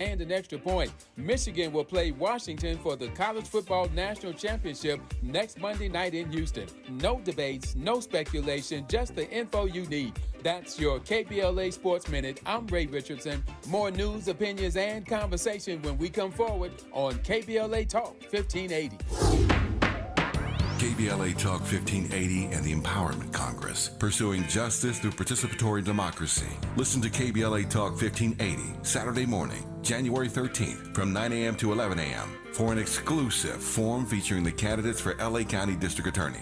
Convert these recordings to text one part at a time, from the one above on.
and an extra point. Michigan will play Washington for the College Football National Championship next Monday night in Houston. No debates, no speculation, just the info you need. That's your KBLA Sports Minute. I'm Ray Richardson. More news, opinions, and conversation when we come forward on KBLA Talk 1580. KBLA Talk 1580 and the Empowerment Congress, pursuing justice through participatory democracy. Listen to KBLA Talk 1580, Saturday morning, January 13th, from 9 a.m. to 11 a.m. for an exclusive forum featuring the candidates for LA County District Attorney.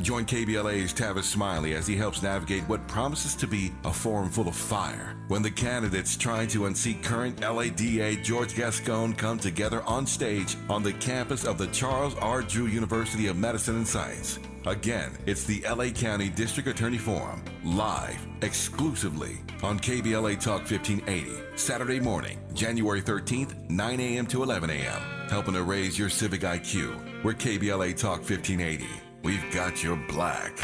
Join KBLA's Tavis Smiley as he helps navigate what promises to be a forum full of fire when the candidates trying to unseat current LADA George Gascon come together on stage on the campus of the Charles R. Drew University of Medicine and Science. Again, it's the LA County District Attorney Forum, live, exclusively on KBLA Talk 1580, Saturday morning, January 13th, 9 a.m. to 11 a.m., helping to raise your civic IQ. We're KBLA Talk 1580. We've got your black.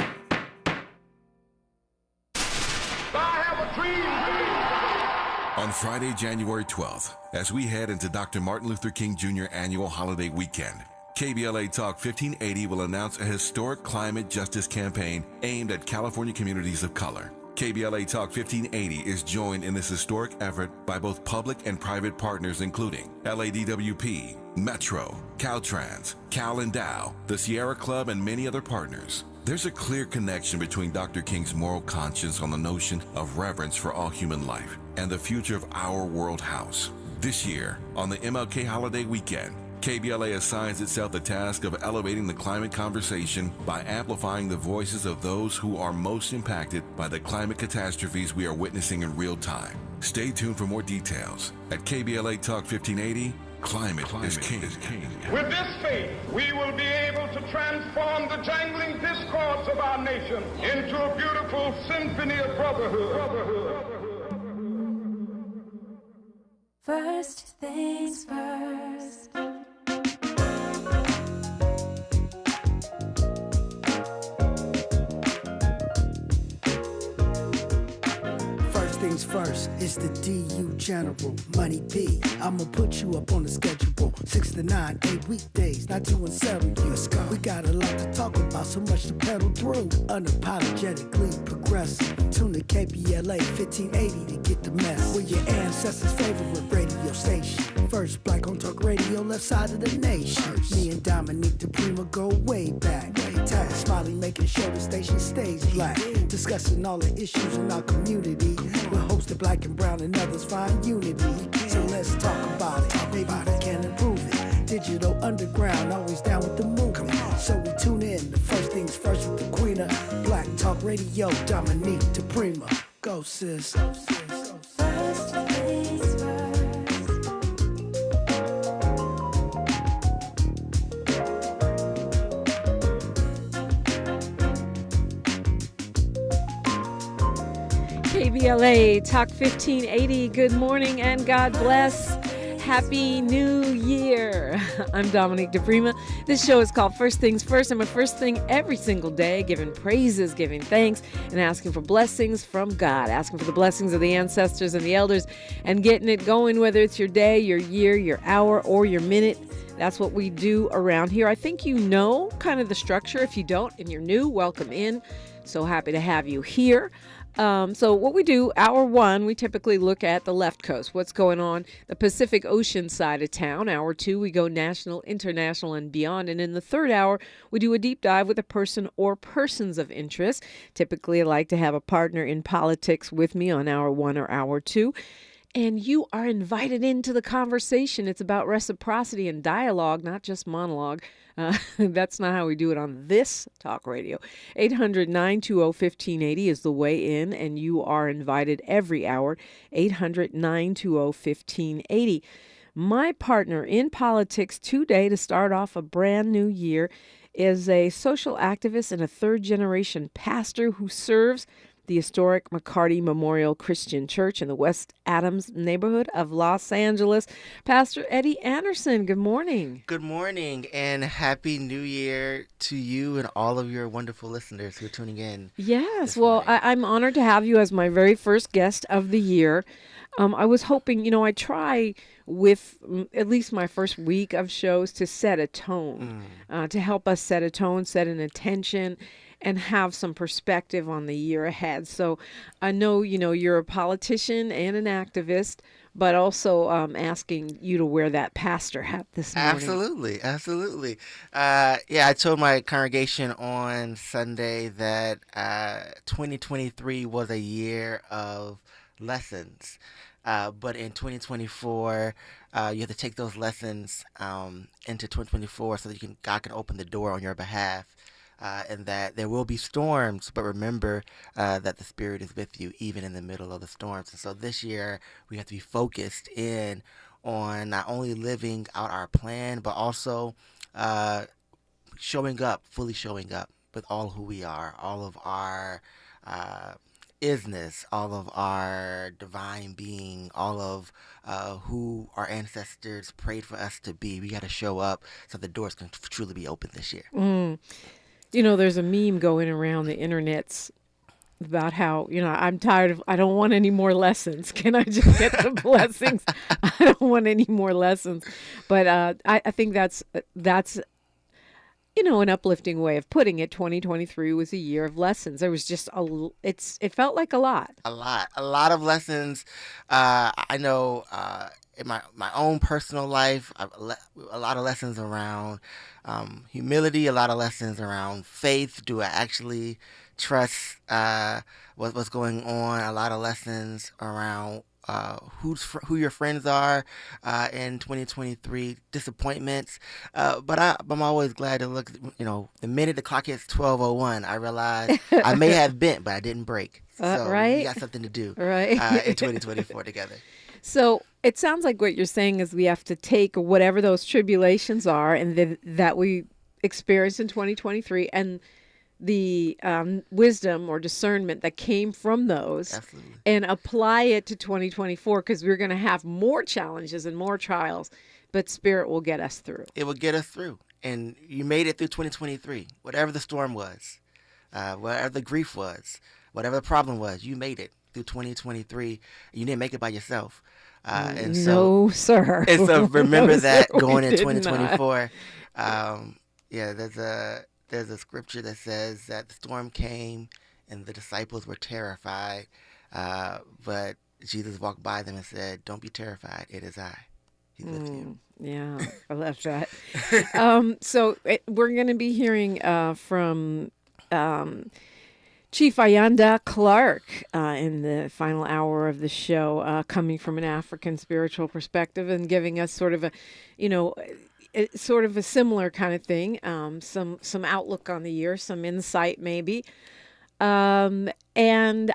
I have a dream. On Friday, January 12th, as we head into Dr. Martin Luther King Jr. annual holiday weekend, KBLA Talk 1580 will announce a historic climate justice campaign aimed at California communities of color. KBLA Talk 1580 is joined in this historic effort by both public and private partners including LADWP, Metro, Caltrans, Cal Endow, the Sierra Club, and many other partners. There's a clear connection between Dr. King's moral conscience on the notion of reverence for all human life and the future of our world house. This year, on the MLK holiday weekend, KBLA assigns itself the task of elevating the climate conversation by amplifying the voices of those who are most impacted by the climate catastrophes we are witnessing in real time. Stay tuned for more details. At KBLA Talk 1580, Climate is king. With this faith, we will be able to transform the jangling discords of our nation into a beautiful symphony of brotherhood. First things first. Things first, it's the DU General, Money B. I'ma put you up on the schedule. 6 to 9, 8 weekdays, not doing serious. We got a lot to talk about, so much to pedal through. Unapologetically progressive. Tune to KBLA 1580 to get the mess. We're your ancestors' favorite radio station. First black on talk radio, left side of the nation. Me and Dominique DiPrima go way back. Tavis Smiley making sure the station stays black. Discussing all the issues in our community. We're hosted black and brown and others find unity. So let's talk about it. Maybe we can improve it. Digital underground, always down with the movement. So we tune in. The first things first with the queen of Black Talk Radio, Dominique DiPrima. Go sis. First things first. KBLA Talk 1580. Good morning and God bless. Happy New Year. I'm Dominique DiPrima. This show is called First Things First. I'm a first thing every single day, giving praises, giving thanks, and asking for blessings from God, asking for the blessings of the ancestors and the elders, and getting it going, whether it's your day, your year, your hour, or your minute. That's what we do around here. I think you know kind of the structure. If you don't and you're new, welcome in. So happy to have you here. So what we do, hour one, we typically look at the left coast, what's going on the Pacific Ocean side of town. Hour two, we go national, international, and beyond. And in the third hour, we do a deep dive with a person or persons of interest. Typically, I like to have a partner in politics with me on hour one or hour two. And you are invited into the conversation. It's about reciprocity and dialogue, not just monologue. That's not how we do it on this talk radio. 800-920-1580 is the way in, and you are invited every hour. 800-920-1580. My partner in politics today to start off a brand new year is a social activist and a third-generation pastor who serves the historic McCarty Memorial Christian Church in the West Adams neighborhood of Los Angeles. Pastor Eddie Anderson, good morning. Good morning, and Happy New Year to you and all of your wonderful listeners who are tuning in. Yes, well, I'm honored to have you as my very first guest of the year. I was hoping, I try with at least my first week of shows to set a tone, to help us set a tone, set an intention, and have some perspective on the year ahead. So I know, you're a politician and an activist, but also asking you to wear that pastor hat this morning. Absolutely. I told my congregation on Sunday that 2023 was a year of lessons. But in 2024, you have to take those lessons into 2024 so that God can open the door on your behalf. And that there will be storms, but remember that the Spirit is with you even in the middle of the storms. And so this year we have to be focused in on not only living out our plan, but also fully showing up with all who we are, all of our isness, all of our divine being, all of who our ancestors prayed for us to be. We got to show up so the doors can truly be open this year. There's a meme going around the internets about how, I'm tired I don't want any more lessons. Can I just get the blessings? I don't want any more lessons. But I think that's an uplifting way of putting it. 2023 was a year of lessons. There was just it felt like a lot. A lot of lessons. I know in my own personal life, a lot of lessons around humility, a lot of lessons around faith. Do I actually trust what's going on? A lot of lessons around who your friends are in 2023, disappointments. But I'm always glad to look, the minute the clock hits 12:01, I realize I may have bent, but I didn't break. So right? we got something to do in 2024 together. So it sounds like what you're saying is we have to take whatever those tribulations are and that we experienced in 2023 and the wisdom or discernment that came from those. Absolutely. And apply it to 2024 because we're going to have more challenges and more trials, but Spirit will get us through. It will get us through. And you made it through 2023. Whatever the storm was, whatever the grief was, whatever the problem was, you made it through 2023. You didn't make it by yourself. And so, no, sir. And so remember No, that sir, going in did 2024. There's a scripture that says that the storm came and the disciples were terrified, but Jesus walked by them and said, "Don't be terrified. It is I. He's with you." Yeah, I love that. So we're going to be hearing from Chief Ayanda Clark in the final hour of the show, coming from an African spiritual perspective and giving us sort of a similar kind of thing, some outlook on the year, some insight maybe. And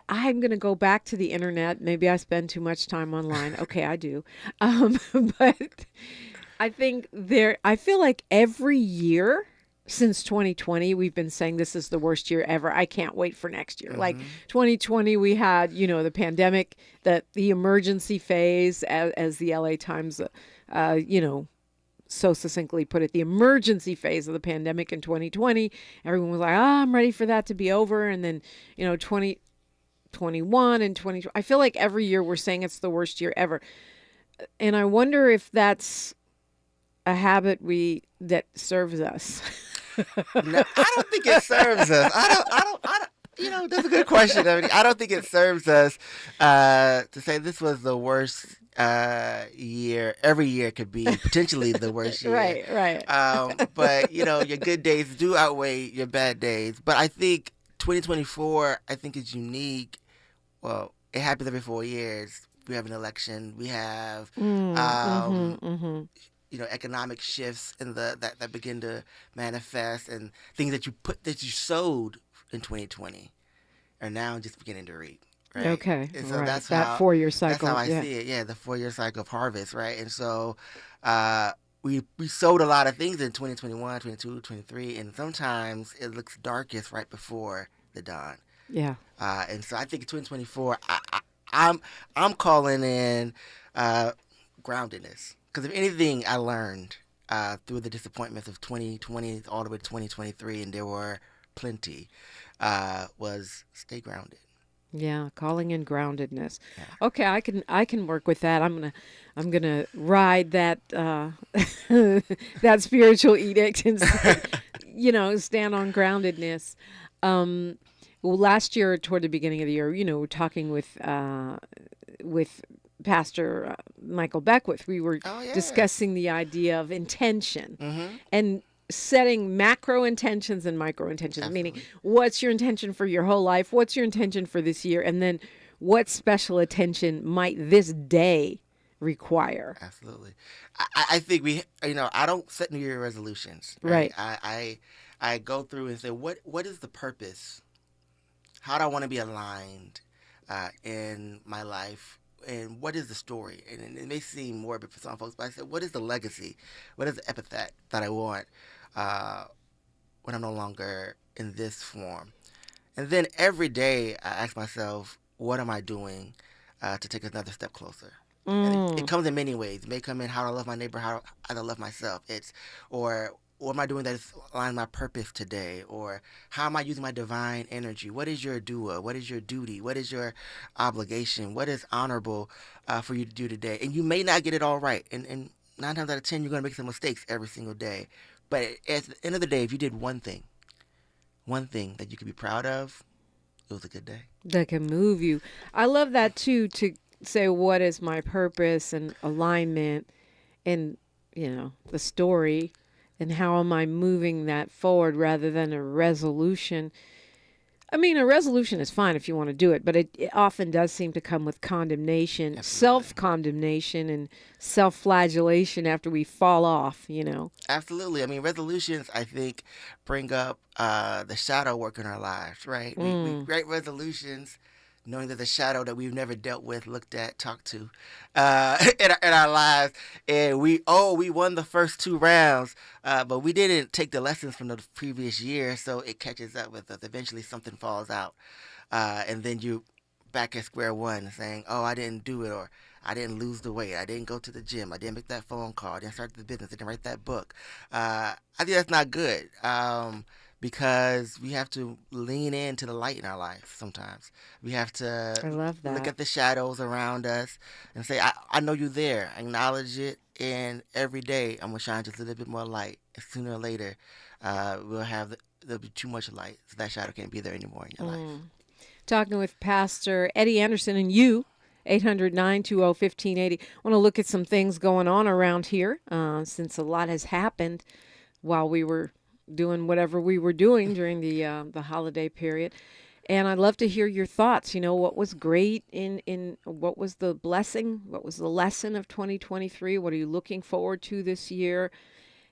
I'm going to go back to the internet. Maybe I spend too much time online. Okay, I do. But I feel like every year since 2020, we've been saying this is the worst year ever. I can't wait for next year. Mm-hmm. Like 2020, we had, the pandemic, the emergency phase, as the LA Times, so succinctly put it, the emergency phase of the pandemic in 2020. Everyone was like, I'm ready for that to be over. And then, 2021 and 2020, I feel like every year we're saying it's the worst year ever. And I wonder if that's a habit that serves us. No, I don't think it serves us. I don't, that's a good question. I don't think it serves us to say this was the worst year. Every year could be potentially the worst year. Right. But, your good days do outweigh your bad days. But I think 2024, is unique. Well, it happens every 4 years. We have an election. We have economic shifts that begin to manifest, and things that you sowed in 2020 are now just beginning to reap. Right? Okay. And so right. that's that 4-year cycle. That's how I see it. Yeah, the 4-year cycle of harvest, right? And so we sowed a lot of things in 2021, 22, 23, and sometimes it looks darkest right before the dawn. Yeah. And so I think 2024, I'm calling in groundedness. Because if anything I learned through the disappointments of 2020 all the way to 2023, and there were plenty, was stay grounded. Yeah, calling in groundedness. Yeah. Okay, I can work with that. I'm gonna ride that that spiritual edict and stand on groundedness. Well, last year toward the beginning of the year, we're talking with Pastor Michael Beckwith. We were discussing the idea of intention and setting macro intentions and micro intentions. Absolutely. Meaning, what's your intention for your whole life? What's your intention for this year? And then what special attention might this day require? Absolutely. I think I don't set New Year resolutions. Right. I go through and say, what is the purpose? How do I want to be aligned in my life? And what is the story? And it may seem morbid for some folks, but I said, what is the legacy? What is the epithet that I want when I'm no longer in this form? And then every day I ask myself, what am I doing to take another step closer? And it comes in many ways. It may come in how I love my neighbor, how I love myself. Or what am I doing that is aligning my purpose today? Or how am I using my divine energy? What is your dua? What is your duty? What is your obligation? What is honorable for you to do today? And you may not get it all right. And 9 times out of 10, you're going to make some mistakes every single day. But at the end of the day, if you did one thing that you could be proud of, it was a good day. That can move you. I love that, too, to say, what is my purpose and alignment and, the story. And how am I moving that forward rather than a resolution? I mean, a resolution is fine if you want to do it, but it often does seem to come with condemnation, Absolutely. Self-condemnation, and self-flagellation after we fall off, Absolutely. I mean, resolutions, I think, bring up the shadow work in our lives, right? We write resolutions knowing that the shadow that we've never dealt with, looked at, talked to in our lives. And we won the first 2 rounds, but we didn't take the lessons from the previous year, so it catches up with us. Eventually something falls out, and then you back at square one saying, oh, I didn't do it, or I didn't lose the weight, I didn't go to the gym, I didn't make that phone call, I didn't start the business, I didn't write that book. I think that's not good. Because we have to lean into the light in our life sometimes. We have to look at the shadows around us and say, I know you're there. Acknowledge it, and every day I'm going to shine just a little bit more light. And sooner or later, there'll be too much light, so that shadow can't be there anymore in your life. Talking with Pastor Eddie Anderson and you, 800-920-1580. I want to look at some things going on around here since a lot has happened while we were doing whatever we were doing during the holiday period. And I'd love to hear your thoughts. What was great in what was the blessing? What was the lesson of 2023? What are you looking forward to this year?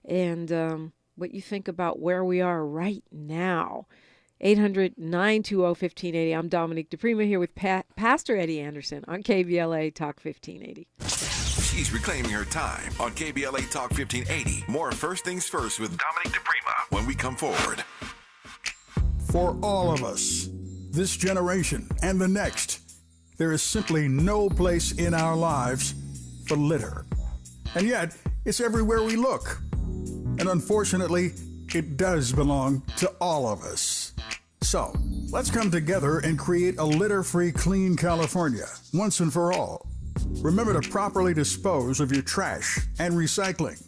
And what you think about where we are right now. 800-920-1580. I'm Dominique DiPrima here with Pastor Eddie Anderson on KBLA Talk 1580. She's reclaiming her time on KBLA Talk 1580. More First Things First with Dominique DiPrima when we come forward. For all of us, this generation and the next, there is simply no place in our lives for litter. And yet, it's everywhere we look. And unfortunately, it does belong to all of us. So, let's come together and create a litter-free, clean California, once and for all. Remember to properly dispose of your trash and recycling.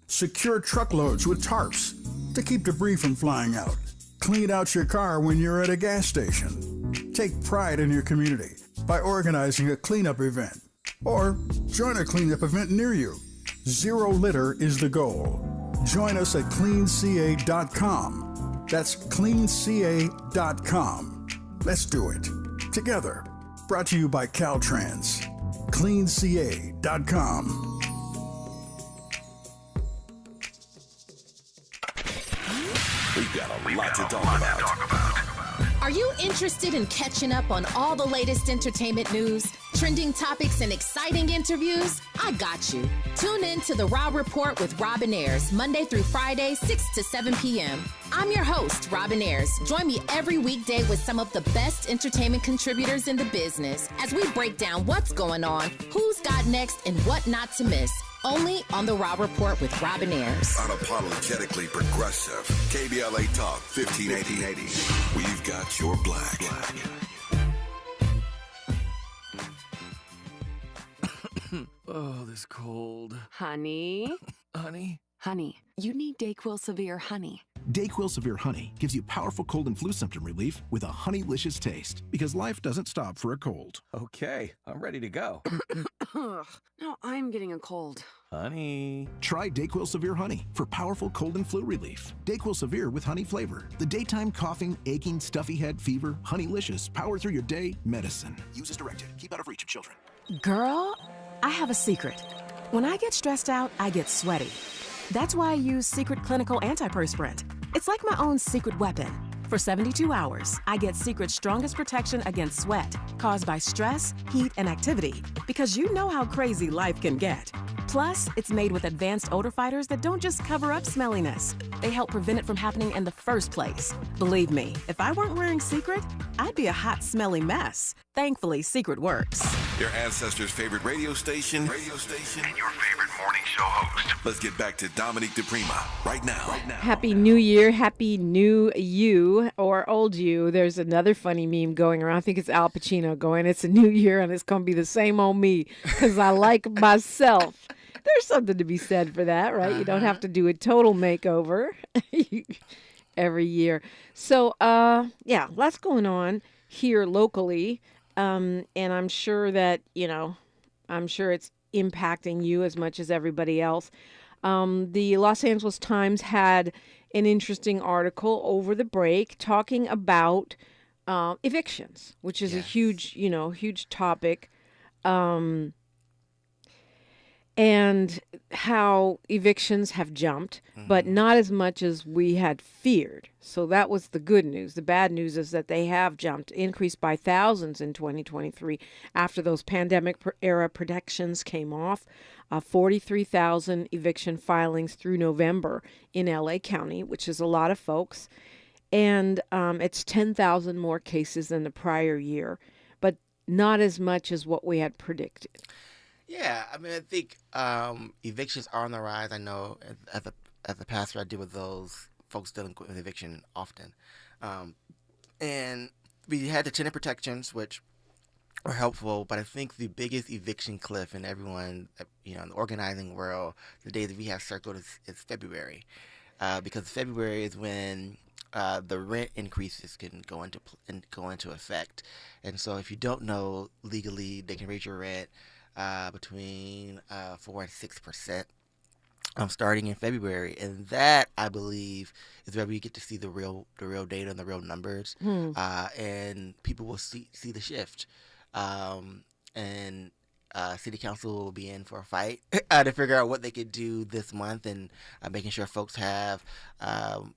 Secure truckloads with tarps to keep debris from flying out. Clean out your car when you're at a gas station. Take pride in your community by organizing a cleanup event. Or join a cleanup event near you. Zero litter is the goal. Join us at cleanca.com. That's cleanca.com. Let's do it together. Brought to you by Caltrans. cleanca.com. We've got a lot to talk about. Are you interested in catching up on all the latest entertainment news, trending topics, and exciting interviews? I got you. Tune in to The Raw Report with Robin Ayers, Monday through Friday, 6 to 7 p.m. I'm your host, Robin Ayers. Join me every weekday with some of the best entertainment contributors in the business as we break down what's going on, who's got next, and what not to miss. Only on The Raw Report with Robin Ayers. Unapologetically progressive. KBLA Talk 1580. We've got your black. Oh, this cold. Honey? Honey? Honey, you need DayQuil Severe Honey. DayQuil Severe Honey gives you powerful cold and flu symptom relief with a honeylicious taste, because life doesn't stop for a cold. Okay, I'm ready to go. Now I'm getting a cold. Honey. Try DayQuil Severe Honey for powerful cold and flu relief. DayQuil Severe with honey flavor. The daytime coughing, aching, stuffy head, fever, honeylicious, power through your day medicine. Use as directed. Keep out of reach of children. Girl, I have a secret. When I get stressed out, I get sweaty. That's why I use Secret Clinical Antiperspirant. It's like my own secret weapon. For 72 hours, I get Secret's strongest protection against sweat caused by stress, heat, and activity, because you know how crazy life can get. Plus, it's made with advanced odor fighters that don't just cover up smelliness. They help prevent it from happening in the first place. Believe me, if I weren't wearing Secret, I'd be a hot, smelly mess. Thankfully, Secret works. Your ancestors' favorite radio station, and your favorite morning show host. Let's get back to Dominique DiPrima right now. Happy New Year, Happy New You, or Old You. There's another funny meme going around. I think it's Al Pacino going, it's a new year and it's going to be the same old me because I like myself. There's something to be said for that, right? You don't have to do a total makeover every year. So, yeah, lots going on here locally. And I'm sure that, I'm sure it's impacting you as much as everybody else. The Los Angeles Times had an interesting article over the break talking about evictions, which is a huge topic. And how evictions have jumped, but not as much as we had feared. So that was the good news. The bad news is that they have jumped, increased by thousands in 2023 after those pandemic-era protections came off. 43,000 eviction filings through November in LA County, which is a lot of folks. And it's 10,000 more cases than the prior year, but not as much as what we had predicted. Yeah, I mean, I think evictions are on the rise. I know as a pastor, I deal with those folks dealing with eviction often. And we had the tenant protections, which were helpful, but I think the biggest eviction cliff in everyone, in the organizing world, the day that we have circled is February. Because February is when the rent increases can go into effect. And so if you don't know, legally, they can raise your rent between 4 and 6%, starting in February, and that I believe is where we get to see the real data and the real numbers, and people will see the shift, and City Council will be in for a fight to figure out what they could do this month, and making sure folks have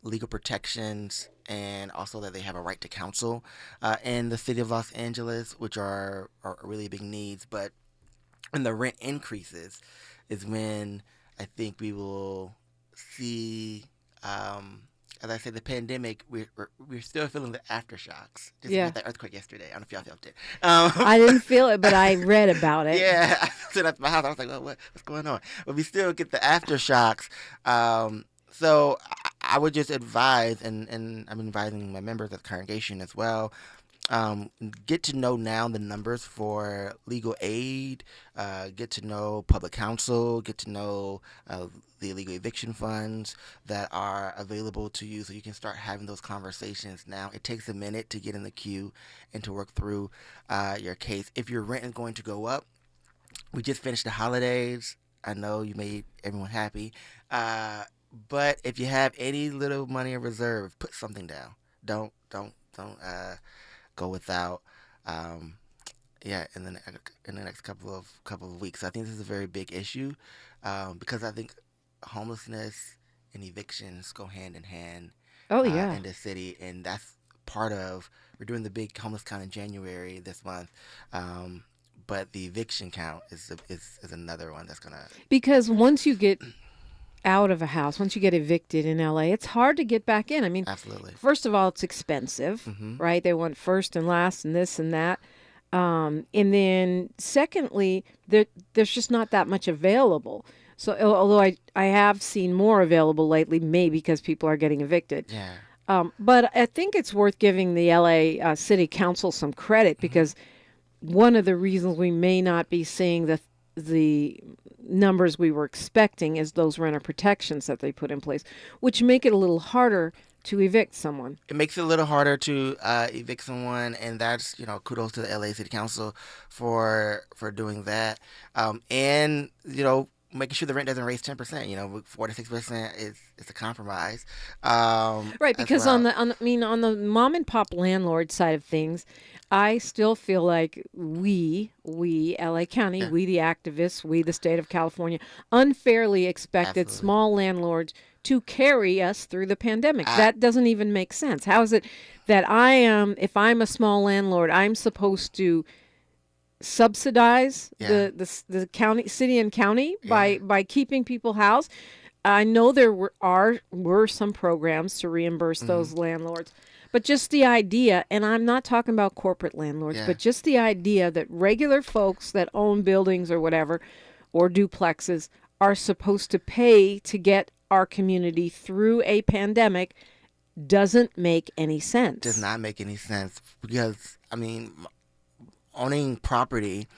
legal protections, and also that they have a right to counsel in the city of Los Angeles, which are really big needs, but. And the rent increases is when I think we will see, as I said, the pandemic, we're still feeling the aftershocks. Just like that earthquake yesterday. I don't know if y'all felt it. I didn't feel it, but I read about it. Yeah, I stood at my house. I was like, well, what's going on? But we still get the aftershocks. So I would just advise, and I'm advising my members of the congregation as well, get to know now the numbers for legal aid, get to know public counsel, get to know the illegal eviction funds that are available to you so you can start having those conversations now. It takes a minute to get in the queue and to work through your case. If your rent is going to go up, we just finished the holidays. I know you made everyone happy. But if you have any little money in reserve, put something down. Don't go without, in the next couple of weeks. I think this is a very big issue, because I think homelessness and evictions go hand in hand. In the city, and that's part of. We're doing the big homeless count in January this month, but the eviction count is another one that's gonna. Because once you get out of a house, once you get evicted in LA, it's hard to get back in. I mean, absolutely. First of all, it's expensive, right? They want first and last and this and that. And then secondly, there's just not that much available. So although I have seen more available lately, maybe because people are getting evicted. Yeah. But I think it's worth giving the LA City Council some credit because one of the reasons we may not be seeing the numbers we were expecting is those renter protections that they put in place, which make it a little harder to evict someone. It makes it a little harder to evict someone, and that's, kudos to the LA City Council for doing that. And, making sure the rent doesn't raise 10%. 4 to 6% is a compromise. Right, because on the mom and pop landlord side of things, I still feel like we LA County, we the activists, we the state of California, unfairly expected small landlords to carry us through the pandemic. That doesn't even make sense. How is it that if I'm a small landlord, I'm supposed to subsidize the county, city and county by keeping people housed? I know there were some programs to reimburse those landlords. But just the idea, and I'm not talking about corporate landlords, but just the idea that regular folks that own buildings or whatever, or duplexes, are supposed to pay to get our community through a pandemic doesn't make any sense. Does not make any sense because, owning property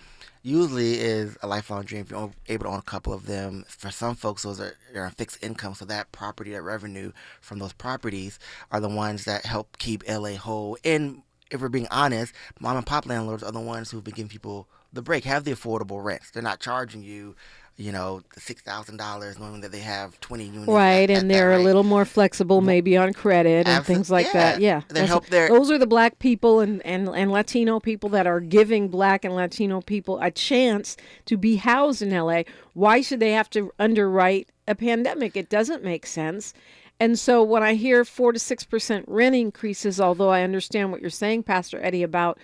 usually is a lifelong dream. If you're able to own a couple of them, for some folks, they're on fixed income, so that property, that revenue from those properties are the ones that help keep LA whole. And if we're being honest, mom and pop landlords are the ones who've been giving people the break, have the affordable rents. They're not charging you, $6,000, knowing that they have 20 units. Right, and they're a little more flexible maybe on credit and things like that. Yeah, those are the black people and Latino people that are giving black and Latino people a chance to be housed in LA. Why should they have to underwrite a pandemic? It doesn't make sense. And so when I hear 4 to 6% rent increases, although I understand what you're saying, Pastor Eddie, about,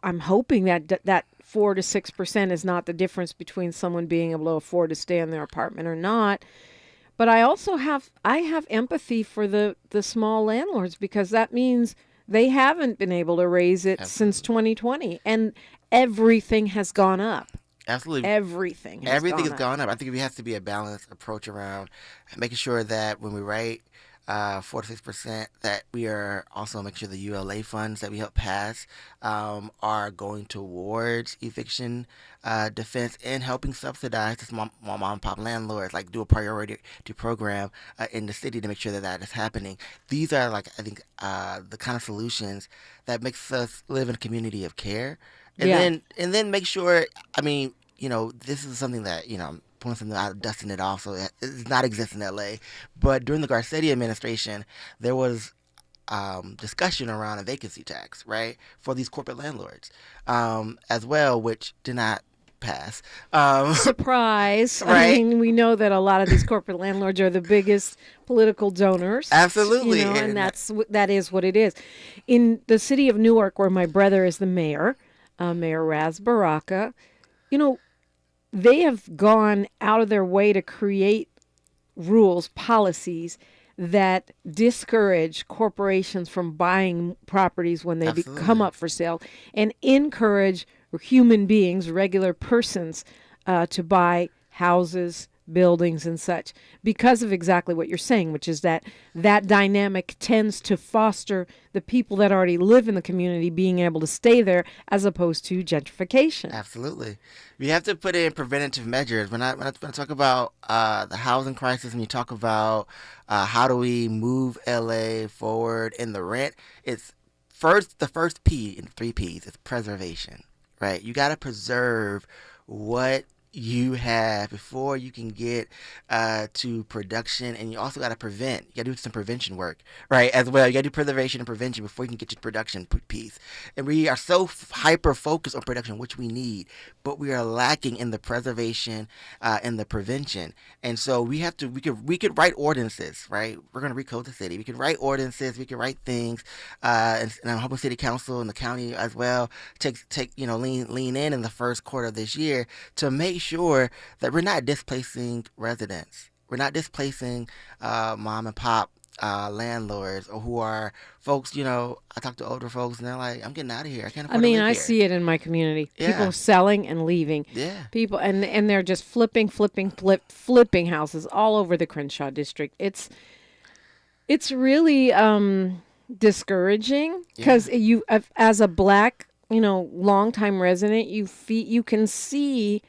I'm hoping that 4 to 6% is not the difference between someone being able to afford to stay in their apartment or not. But I also have empathy for the small landlords because that means they haven't been able to raise it since 2020, and everything has gone up. Absolutely. Everything has gone up. I think it has to be a balanced approach around making sure that when we write 4 to 6%, that we are also making sure the ULA funds that we help pass are going towards eviction defense and helping subsidize the small mom and pop landlords, like do a priority program in the city to make sure that is happening. These are the kind of solutions that makes us live in a community of care. And then make sure, this is something that, pulling something out, dusting it off, so it does not exist in LA. But during the Garcetti administration, there was discussion around a vacancy tax, right, for these corporate landlords as well, which did not pass. Surprise. Right? We know that a lot of these corporate landlords are the biggest political donors. Absolutely. And that is what it is. In the city of Newark, where my brother is the mayor, Mayor Raz Baraka, they have gone out of their way to create rules, policies that discourage corporations from buying properties when they come up for sale and encourage human beings, regular persons, to buy houses, buildings, and such, because of exactly what you're saying, which is that dynamic tends to foster the people that already live in the community being able to stay there as opposed to gentrification. Absolutely. We have to put in preventative measures. When I talk about the housing crisis, and you talk about how do we move LA forward in the rent, it's the first P in 3 Ps is preservation, right? You got to preserve what before you can get to production, and you also got to prevent. You got to do some prevention work, right, as well. You got to do preservation and prevention before you can get to production piece. And we are so hyper focused on production, which we need, but we are lacking in the preservation and the prevention. And so we could write ordinances, right? We're going to recode the city. We could write ordinances. We could write things, and I'm hoping City Council and the county as well lean in the first quarter of this year to make sure that we're not displacing residents. We're not displacing mom and pop landlords, or who are folks, I talk to older folks and they're like, I'm getting out of here. I can't afford to live I here. see it in my community. Yeah. People selling and leaving. Yeah. People, and they're just flipping houses all over the Crenshaw district. It's really discouraging, because you, as a Black, longtime resident, you can see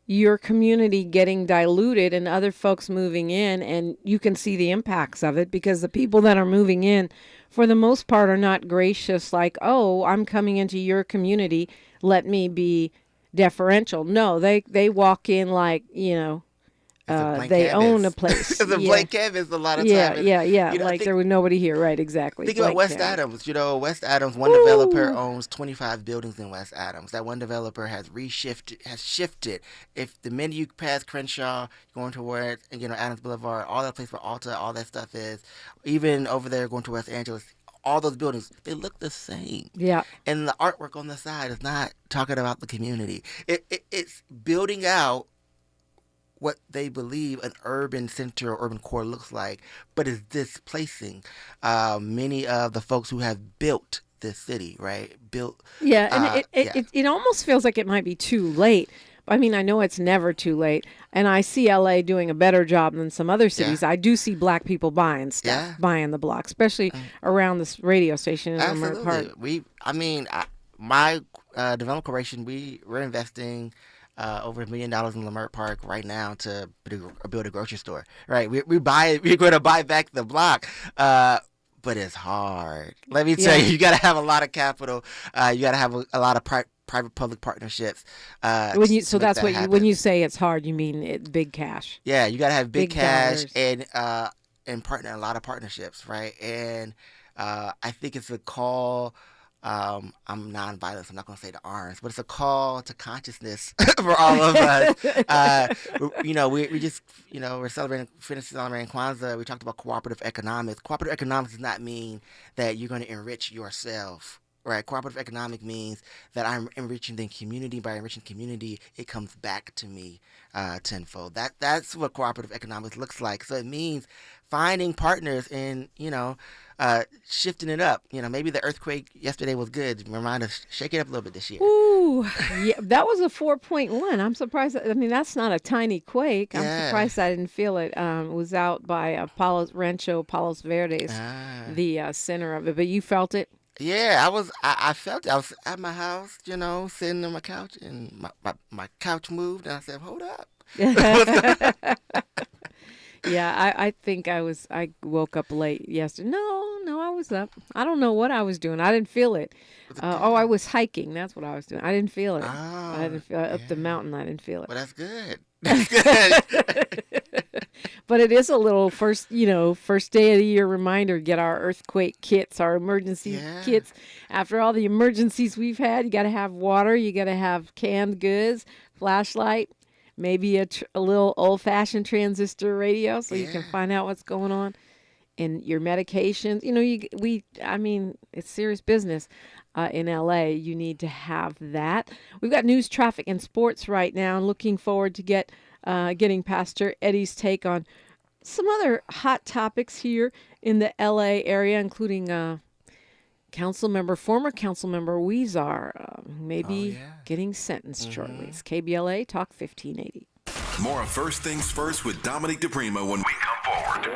your community getting diluted and other folks moving in, and you can see the impacts of it, because the people that are moving in, for the most part, are not gracious, like, oh, I'm coming into your community, let me be deferential. No, they walk in like, they own a place. It's a blank canvas a lot of times. Yeah. Like there was nobody here. Right, exactly. Think about West Adams. West Adams, one developer owns 25 buildings in West Adams. That one developer has shifted. If the minute you pass Crenshaw, going towards, Adams Boulevard, all that place where Alta, all that stuff is, even over there going to West Angeles, all those buildings, they look the same. Yeah. And the artwork on the side is not talking about the community. It's building out what they believe an urban center or urban core looks like, but is displacing many of the folks who have built this city, right? It almost feels like it might be too late. I mean, I know it's never too late, and I see LA doing a better job than some other cities. Yeah. I do see Black people buying stuff, buying the block, especially around this radio station in Leimert Park. My development corporation, we're investing over $1 million in Leimert Park right now to build a grocery store. Right, we're going to buy back the block, but it's hard. Let me tell you got to have a lot of capital. You got to have a lot of private-public partnerships. When you say it's hard, you mean big cash. Yeah, you got to have big cash and partner a lot of partnerships, right? And I think it's a call. I'm nonviolent, so I'm not going to say the arms, but it's a call to consciousness for all of us. We're celebrating Kwanzaa. We talked about cooperative economics. Cooperative economics does not mean that you're going to enrich yourself. Right, cooperative economic means that I'm enriching the community. By enriching the community, it comes back to me tenfold. That's what cooperative economics looks like. So it means finding partners and shifting it up. Maybe the earthquake yesterday was good. Remind us, shake it up a little bit this year. Ooh, yeah, that was a 4.1. I'm surprised. I mean, that's not a tiny quake. I'm surprised I didn't feel it. It was out by Rancho Palos Verdes, the center of it. But you felt it. Yeah, I felt it. I was at my house, sitting on my couch, and my couch moved, and I said, hold up. Yeah, I think I woke up late yesterday. No, I was up. I don't know what I was doing. I didn't feel it. I was hiking. That's what I was doing. I didn't feel it. I didn't feel it. Up the mountain, I didn't feel it. Well, that's good. That's good. But it is a little first day of the year reminder. Get our earthquake kits, our emergency kits. After all the emergencies we've had, you got to have water. You got to have canned goods, flashlight, maybe a little old-fashioned transistor radio, so you can find out what's going on. And your medications. It's serious business. In LA, you need to have that. We've got news, traffic, and sports right now. Looking forward to getting Pastor Eddie's take on some other hot topics here in the LA area, including former council member Weezar getting sentenced shortly. It's KBLA Talk 1580. More of First Things First with Dominique DiPrima when we come forward.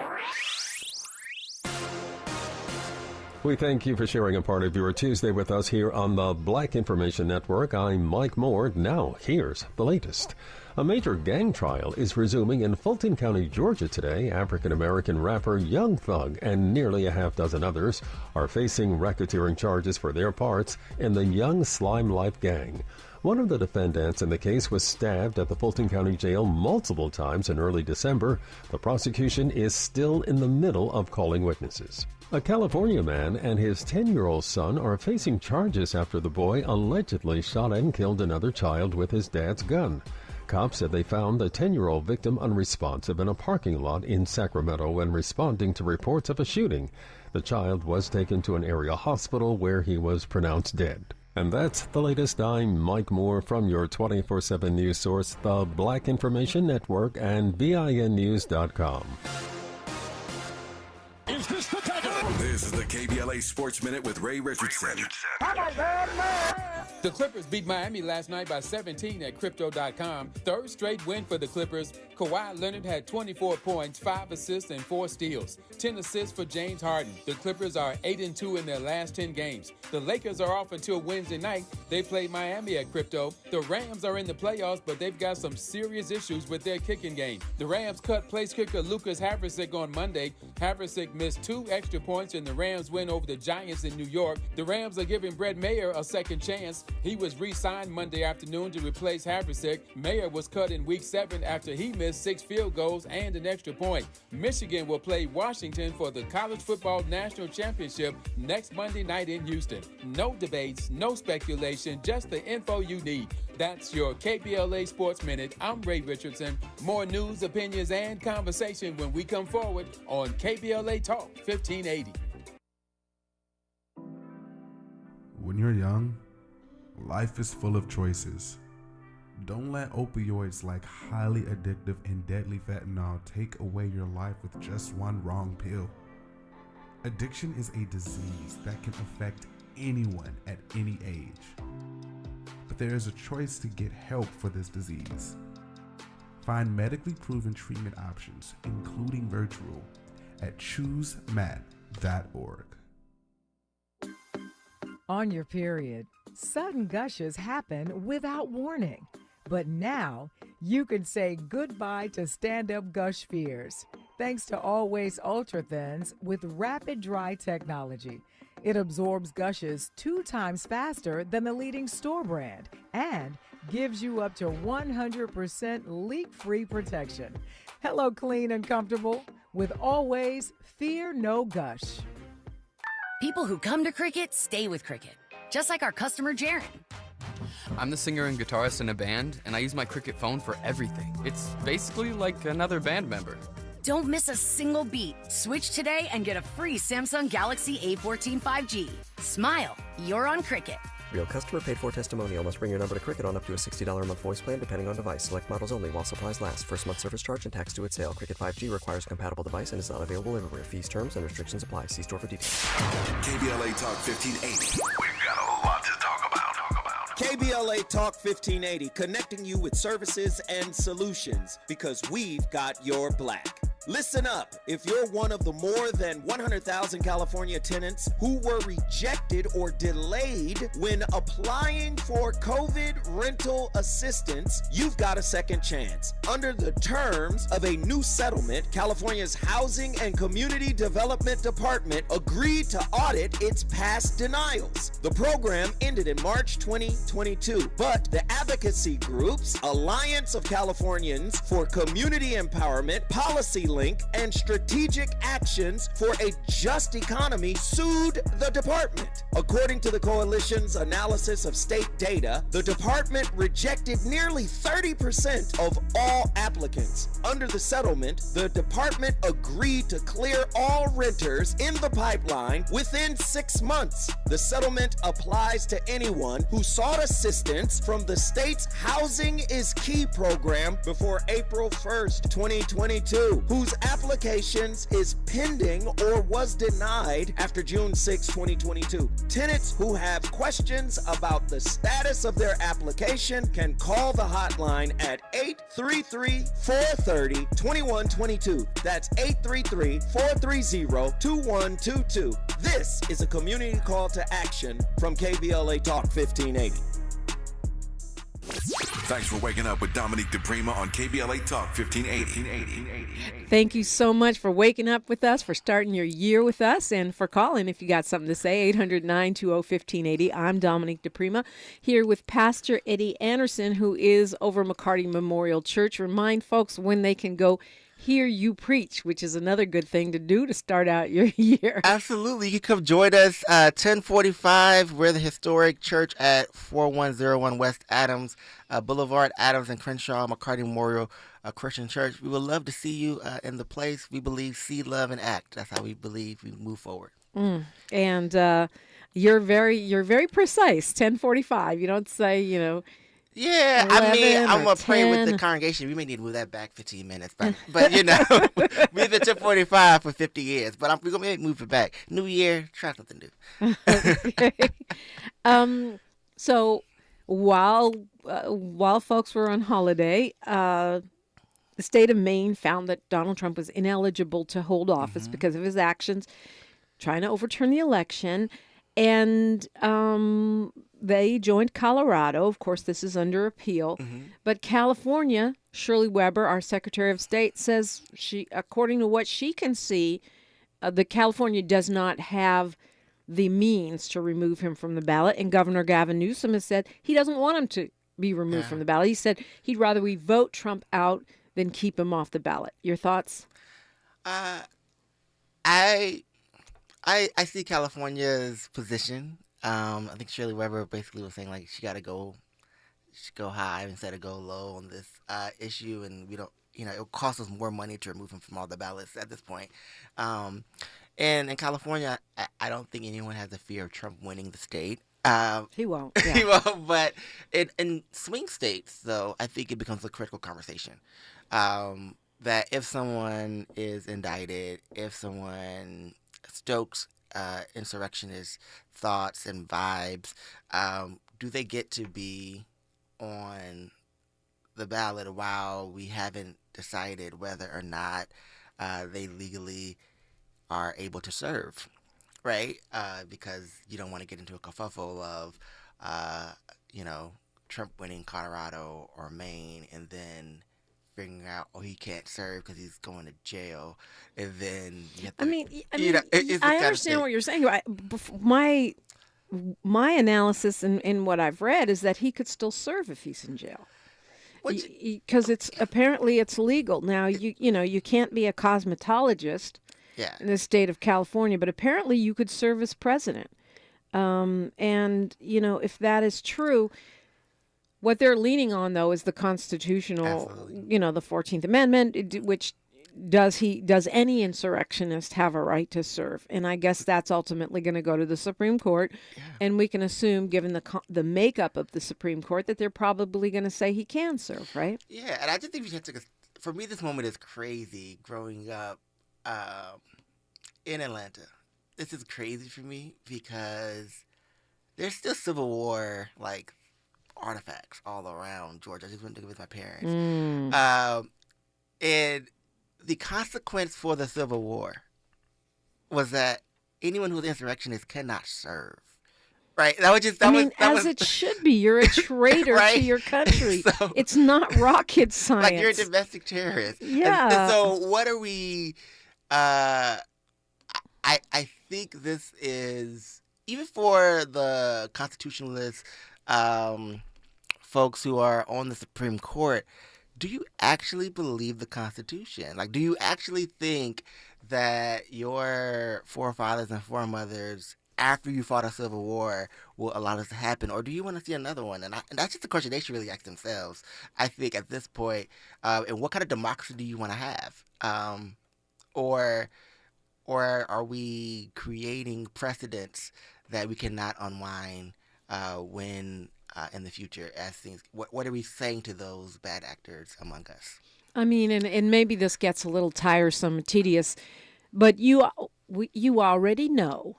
We thank you for sharing a part of your Tuesday with us here on the Black Information Network. I'm Mike Moore. Now, here's the latest. A major gang trial is resuming in Fulton County, Georgia today. African-American rapper Young Thug and nearly a half dozen others are facing racketeering charges for their parts in the Young Slime Life gang. One of the defendants in the case was stabbed at the Fulton County Jail multiple times in early December. The prosecution is still in the middle of calling witnesses. A California man and his 10-year-old son are facing charges after the boy allegedly shot and killed another child with his dad's gun. Cops said they found the 10-year-old victim unresponsive in a parking lot in Sacramento when responding to reports of a shooting. The child was taken to an area hospital where he was pronounced dead. And that's the latest. I'm Mike Moore from your 24/7 news source, the Black Information Network and BINnews.com. Is this the Tiger? This is the KBLA Sports Minute with Ray Richardson. The Clippers beat Miami last night by 17 at Crypto.com. Third straight win for the Clippers. Kawhi Leonard had 24 points, 5 assists, and 4 steals. 10 assists for James Harden. The Clippers are 8-2 in their last 10 games. The Lakers are off until Wednesday night. They play Miami at Crypto. The Rams are in the playoffs, but they've got some serious issues with their kicking game. The Rams cut place kicker Lucas Havlicek on Monday. Havlicek missed 2 extra points in the Rams win over the Giants in New York. The Rams are giving Brett Mayer a second chance. He was re-signed Monday afternoon to replace Havlicek. Mayer was cut in Week 7 after he missed 6 field goals and an extra point. Michigan will play Washington for the College Football National Championship next Monday night in Houston. No debates, no speculation, just the info you need. That's your KBLA Sports Minute. I'm Ray Richardson. More news, opinions, and conversation when we come forward on KBLA Talk 1580. When you're young, life is full of choices. Don't let opioids like highly addictive and deadly fentanyl take away your life with just one wrong pill. Addiction is a disease that can affect anyone at any age. But there is a choice to get help for this disease. Find medically proven treatment options, including virtual, at choosemat.org. On your period, sudden gushes happen without warning. But now, you can say goodbye to stand-up gush fears, thanks to Always Ultra Thins with rapid dry technology. It absorbs gushes 2 times faster than the leading store brand and gives you up to 100% leak-free protection. Hello, clean and comfortable with Always Fear No Gush. People who come to Cricket stay with Cricket, just like our customer Jaron. I'm the singer and guitarist in a band, and I use my Cricket phone for everything. It's basically like another band member. Don't miss a single beat. Switch today and get a free Samsung Galaxy A14 5G. Smile, you're on Cricket. Real customer paid for testimonial. Must bring your number to Cricket on up to a $60 a month voice plan depending on device. Select models only while supplies last. First month service charge and tax due at sale. Cricket 5G requires a compatible device and is not available everywhere. Fees, terms, and restrictions apply. See store for details. KBLA Talk 1580. We've got a lot to talk about. KBLA Talk 1580, connecting you with services and solutions because we've got your black. Listen up. If you're one of the more than 100,000 California tenants who were rejected or delayed when applying for COVID rental assistance, you've got a second chance. Under the terms of a new settlement, California's Housing and Community Development Department agreed to audit its past denials. The program ended in March 2022, but the advocacy groups Alliance of Californians for Community Empowerment, Policy Link, and Strategic Actions for a Just Economy sued the department. According to the coalition's analysis of state data, the department rejected nearly 30% of all applicants. Under the settlement, the department agreed to clear all renters in the pipeline within 6 months. The settlement applies to anyone who sought assistance from the state's Housing is Key program before April 1st, 2022, whose applications is pending or was denied after June 6, 2022. Tenants who have questions about the status of their application can call the hotline at 833-430-2122. That's 833-430-2122. This is a community call to action from KBLA Talk 1580. Thanks for waking up with Dominique DiPrima on KBLA Talk 1580. Thank you so much for waking up with us, for starting your year with us, and for calling if you got something to say. 800-920-1580. I'm Dominique DiPrima, here with Pastor Eddie Anderson, who is over McCarty Memorial Church. Remind folks when they can go hear you preach, which is another good thing to do to start out your year. Absolutely. You can come join us 1045. We're the historic church at 4101 West Adams Boulevard, Adams and Crenshaw, McCarty Memorial Christian Church. We would love to see you in the place. We believe see, love, and act. That's how we believe we move forward. And you're very precise. 1045. You don't say, Yeah, I mean, I'm going to pray with 10. the congregation. We may need to move that back 15 minutes. But we've been 1045 for 50 years. But we're going to move it back. New year, try something new. So while folks were on holiday, the state of Maine found that Donald Trump was ineligible to hold office because of his actions trying to overturn the election. And they joined Colorado. Of course, this is under appeal. But California, Shirley Weber, our Secretary of State, says according to what she can see, the California does not have the means to remove him from the ballot. And Governor Gavin Newsom has said he doesn't want him to be removed from the ballot. He said he'd rather we vote Trump out than keep him off the ballot. Your thoughts? I see California's position. I think Shirley Weber basically was saying like she got to go high instead of go low on this issue, and we don't, it'll cost us more money to remove him from all the ballots at this point. And in California, I don't think anyone has a fear of Trump winning the state. He won't. Yeah. He won't. But in swing states, though, I think it becomes a critical conversation. That if someone is indicted, if someone stokes insurrectionist thoughts and vibes, do they get to be on the ballot while we haven't decided whether or not they legally are able to serve, right? Because you don't want to get into a kerfuffle of, Trump winning Colorado or Maine and then figuring out, he can't serve because he's going to jail, and then you have to, I understand what you're saying. My analysis and what I've read is that he could still serve if he's in jail, because it's legal now. You can't be a cosmetologist in the state of California, but apparently you could serve as president. And if that is true. What they're leaning on, though, is the constitutional, the 14th Amendment, which does any insurrectionist have a right to serve? And I guess that's ultimately going to go to the Supreme Court. Yeah. And we can assume, given the makeup of the Supreme Court, that they're probably going to say he can serve, right? Yeah, and I just think we have to, for me, this moment is crazy growing up in Atlanta. This is crazy for me because there's still Civil War, artifacts all around Georgia. I just went to visit my parents. And the consequence for the Civil War was that anyone who's insurrectionist cannot serve. Right? It should be. You're a traitor right? to your country. So, it's not rocket science. You're a domestic terrorist. Yeah. And so what are we... I think this is... Even for the constitutionalists... folks who are on the Supreme Court, do you actually believe the Constitution? Do you actually think that your forefathers and foremothers, after you fought a civil war, will allow this to happen? Or do you want to see another one? And that's just a question they should really ask themselves, I think, at this point. And what kind of democracy do you want to have? Or are we creating precedents that we cannot unwind when... in the future, as things, what are we saying to those bad actors among us? I mean, and maybe this gets a little tiresome and tedious, but you already know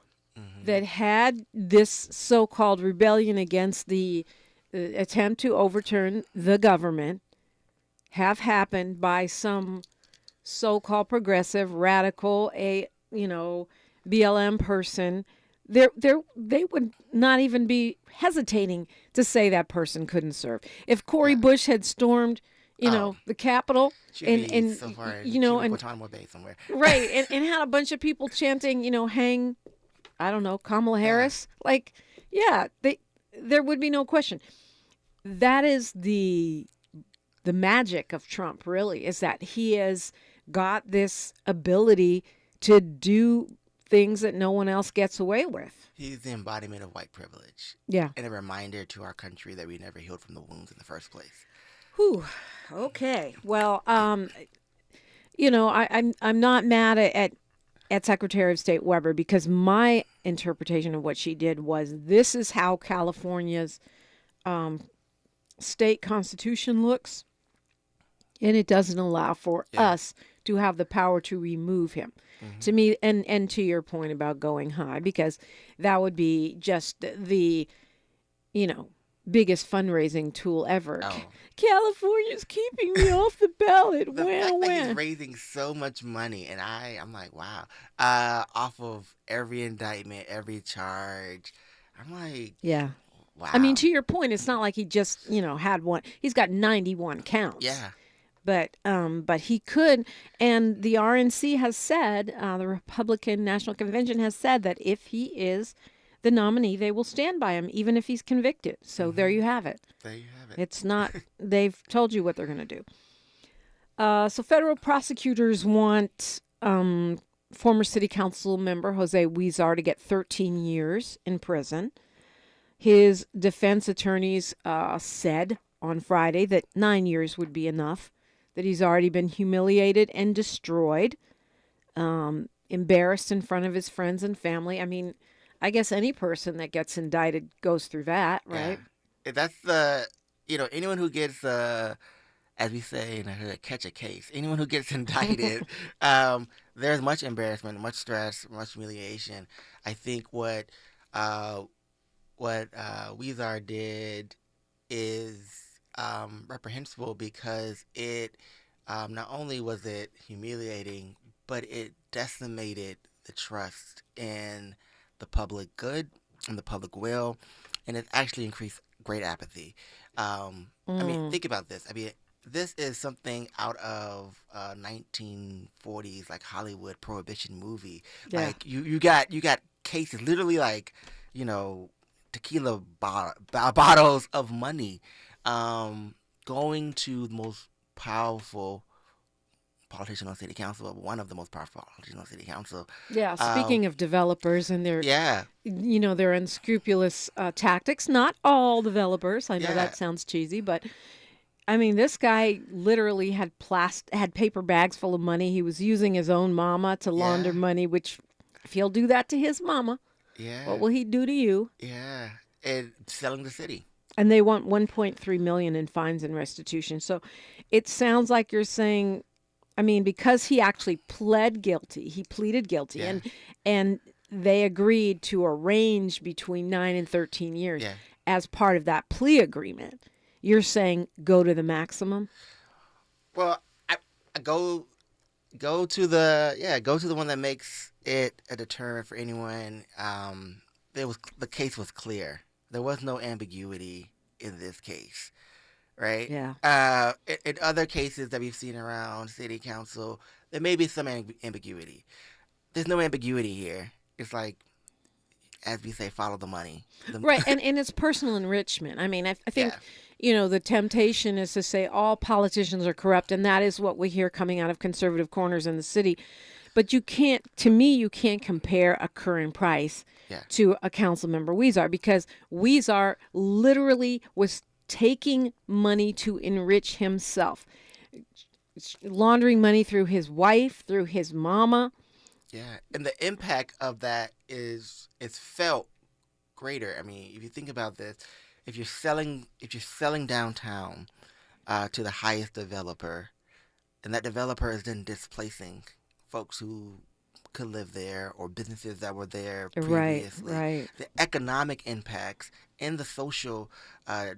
that had this so-called rebellion against the attempt to overturn the government have happened by some so-called progressive, radical, BLM person, they would not even be hesitating to say that person couldn't serve. If Cori Bush had stormed, the Capitol and so far you know, in and Guantanamo Bay somewhere. right, and had a bunch of people chanting, hang, I don't know, Kamala Harris. Like, there would be no question. That is the magic of Trump, really, is that he has got this ability to do things that no one else gets away with. He's the embodiment of white privilege. Yeah. And a reminder to our country that we never healed from the wounds in the first place. Whew. Okay. Well, I'm not mad at Secretary of State Weber, because my interpretation of what she did was, this is how California's state constitution looks, and it doesn't allow for us to have the power to remove him. Mm-hmm. To me, and to your point about going high, because that would be just the biggest fundraising tool ever. Oh. California's keeping me off the ballot. The fact that he's raising so much money, and I'm like, wow, off of every indictment, every charge. I'm like, yeah. Wow. I mean, to your point, it's not like he just, had one. He's got 91 counts. Yeah. But he could, and the RNC has said, the Republican National Convention has said that if he is the nominee, they will stand by him, even if he's convicted. So there you have it. There you have it. It's not, they've told you what they're going to do. So federal prosecutors want former city council member Jose Huizar to get 13 years in prison. His defense attorneys said on Friday that 9 years would be enough, that he's already been humiliated and destroyed, embarrassed in front of his friends and family. I mean, I guess any person that gets indicted goes through that, right? Yeah. That's anyone who gets, as we say in a catch a case, anyone who gets indicted, there's much embarrassment, much stress, much humiliation. I think what Huizar did is reprehensible, because it not only was it humiliating, but it decimated the trust in the public good and the public will, and it actually increased great apathy. I mean, think about this. I mean, this is something out of 1940s, like Hollywood prohibition movie. Yeah. Like you got cases, literally like, tequila bottles of money going to the most powerful politician on city council, one of the most powerful politicians on city council. Yeah, speaking of developers and their, their unscrupulous tactics, not all developers. I know that sounds cheesy, but I mean, this guy literally had paper bags full of money. He was using his own mama to launder money, which if he'll do that to his mama, what will he do to you? Yeah, and selling the city. And they want $1.3 million in fines and restitution. So it sounds like you're saying, I mean, because he actually pleaded guilty, and they agreed to a range between 9 and 13 years as part of that plea agreement. You're saying go to the maximum? Well, I go to the one that makes it a deterrent for anyone. The case was clear. There was no ambiguity in this case, right? Yeah. In other cases that we've seen around city council, there may be some ambiguity. There's no ambiguity here. It's like, as we say, follow the money. Right, and it's personal enrichment. I mean, I think, the temptation is to say all politicians are corrupt, and that is what we hear coming out of conservative corners in the city. But you can't compare a current price to a council member Huizar, because Huizar literally was taking money to enrich himself, laundering money through his wife, through his mama. Yeah, and the impact of that is felt greater. I mean, if you think about this, if you're selling downtown to the highest developer, and that developer is then displacing folks who could live there or businesses that were there previously. Right. The economic impacts and the social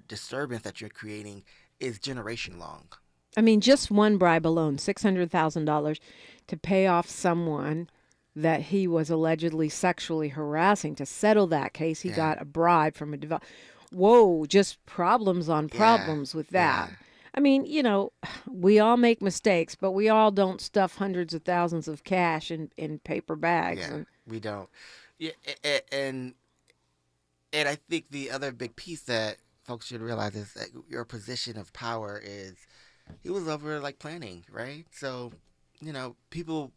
disturbance that you're creating is generation long. I mean, just one bribe alone, $600,000 to pay off someone that he was allegedly sexually harassing. To settle that case, he got a bribe from a developer. Whoa, just problems on problems with that. Yeah. I mean, you know, we all make mistakes, but we all don't stuff hundreds of thousands of cash in paper bags. Yeah, we don't. Yeah, and I think the other big piece that folks should realize is that your position of power is, he was over like planning, right? So, you know, people,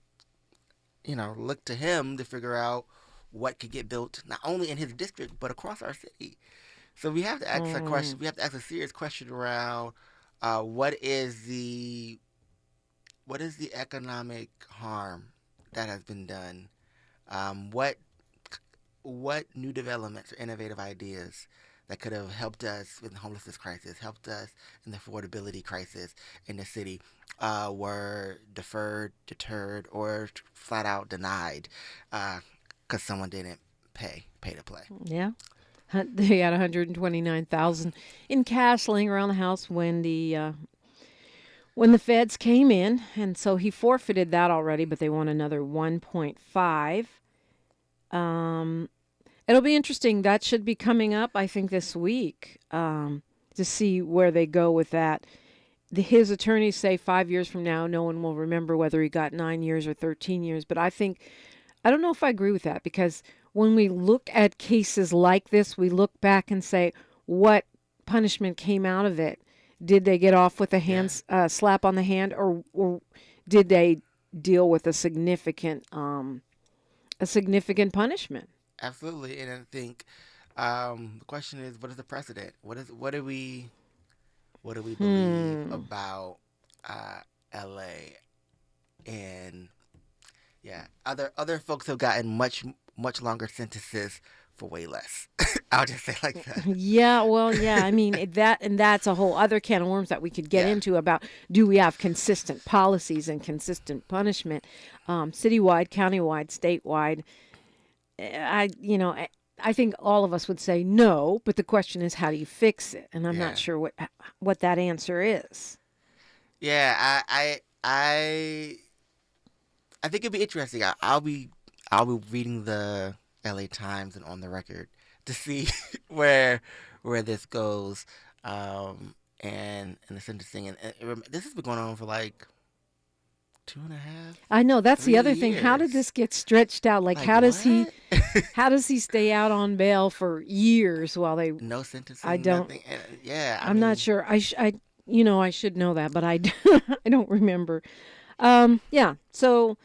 you know, look to him to figure out what could get built not only in his district but across our city. So we have to ask a question. We have to ask a serious question around what is the economic harm that has been done? What new developments or innovative ideas that could have helped us with the homelessness crisis, helped us in the affordability crisis in the city, were deferred, deterred, or flat out denied because someone didn't pay to play. Yeah. They had $129,000 in cash laying around the house when the feds came in, and so he forfeited that already, but they want another 1.5. It'll be interesting. That should be coming up, I think, this week to see where they go with that. His attorneys say 5 years from now, no one will remember whether he got 9 years or 13 years. But I don't know if I agree with that, because when we look at cases like this, we look back and say, what punishment came out of it? Did they get off with a slap on the hand, or did they deal with a significant punishment? Absolutely, and I think the question is, what is the precedent? What do we believe about LA? And other folks have gotten much longer sentences for way less. I'll just say like that. Yeah, well, yeah. I mean, that's a whole other can of worms that we could get into about, do we have consistent policies and consistent punishment, citywide, countywide, statewide? I think all of us would say no, but the question is, how do you fix it? And I'm not sure what that answer is. Yeah, I think it'd be interesting. I'll be reading the LA Times and On the Record to see where this goes. And it's interesting. And this has been going on for like 2.5. I know, that's the other years. thing. How did this get stretched out? Like how does he stay out on bail for years while they no sentencing? I don't. Nothing. I'm not sure. I should know that, but I don't remember. So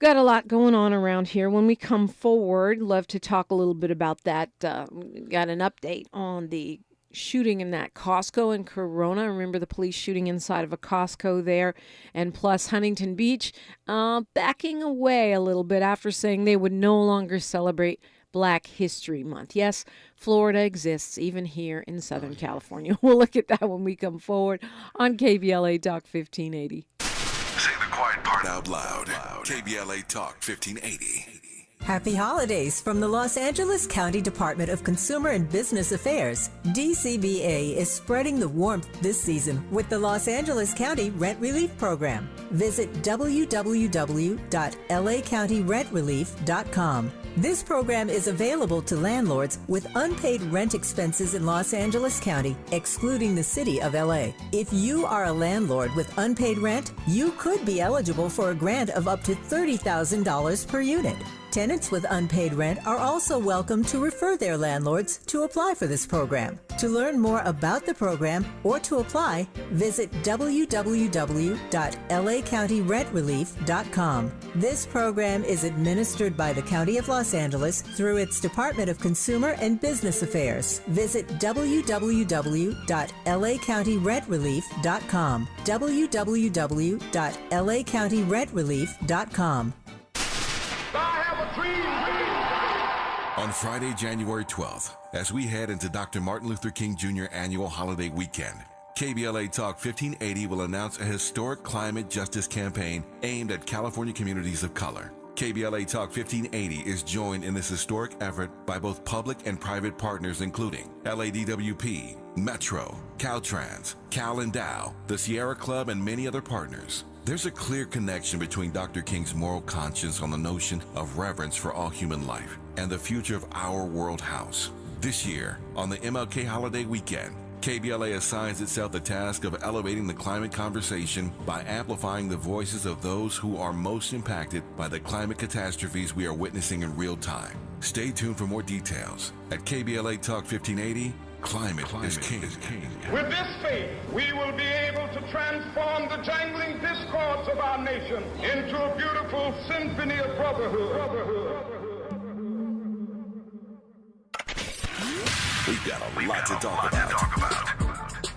got a lot going on around here. When we come forward, love to talk a little bit about that. Got an update on the shooting in that Costco in Corona. Remember the police shooting inside of a Costco there, and plus Huntington Beach backing away a little bit after saying they would no longer celebrate Black History Month. Yes, Florida exists even here in Southern California. We'll look at that when we come forward on KBLA Talk 1580. Say the quiet part out loud. KBLA Talk 1580. Happy holidays from the Los Angeles County Department of Consumer and Business Affairs. DCBA is spreading the warmth this season with the Los Angeles County Rent Relief Program. Visit www.lacountyrentrelief.com. This program is available to landlords with unpaid rent expenses in Los Angeles County, excluding the city of LA. If you are a landlord with unpaid rent, you could be eligible for a grant of up to $30,000 per unit. Tenants with unpaid rent are also welcome to refer their landlords to apply for this program. To learn more about the program or to apply, visit www.lacountyrentrelief.com. This program is administered by the County of Los Angeles through its Department of Consumer and Business Affairs. Visit www.lacountyrentrelief.com. www.lacountyrentrelief.com. On Friday, January 12th, as we head into Dr. Martin Luther King Jr. annual holiday weekend, KBLA Talk 1580 will announce a historic climate justice campaign aimed at California communities of color. KBLA Talk 1580 is joined in this historic effort by both public and private partners including LADWP, Metro, Caltrans, Cal and Dow, the Sierra Club, and many other partners. There's a clear connection between Dr. King's moral conscience on the notion of reverence for all human life and the future of our world house. This year, on the MLK holiday weekend, KBLA assigns itself the task of elevating the climate conversation by amplifying the voices of those who are most impacted by the climate catastrophes we are witnessing in real time. Stay tuned for more details. At KBLA Talk 1580, Climate is King. With this faith, we will be able to transform the jangling discords of our nation into a beautiful symphony of brotherhood. We've got a lot to talk about.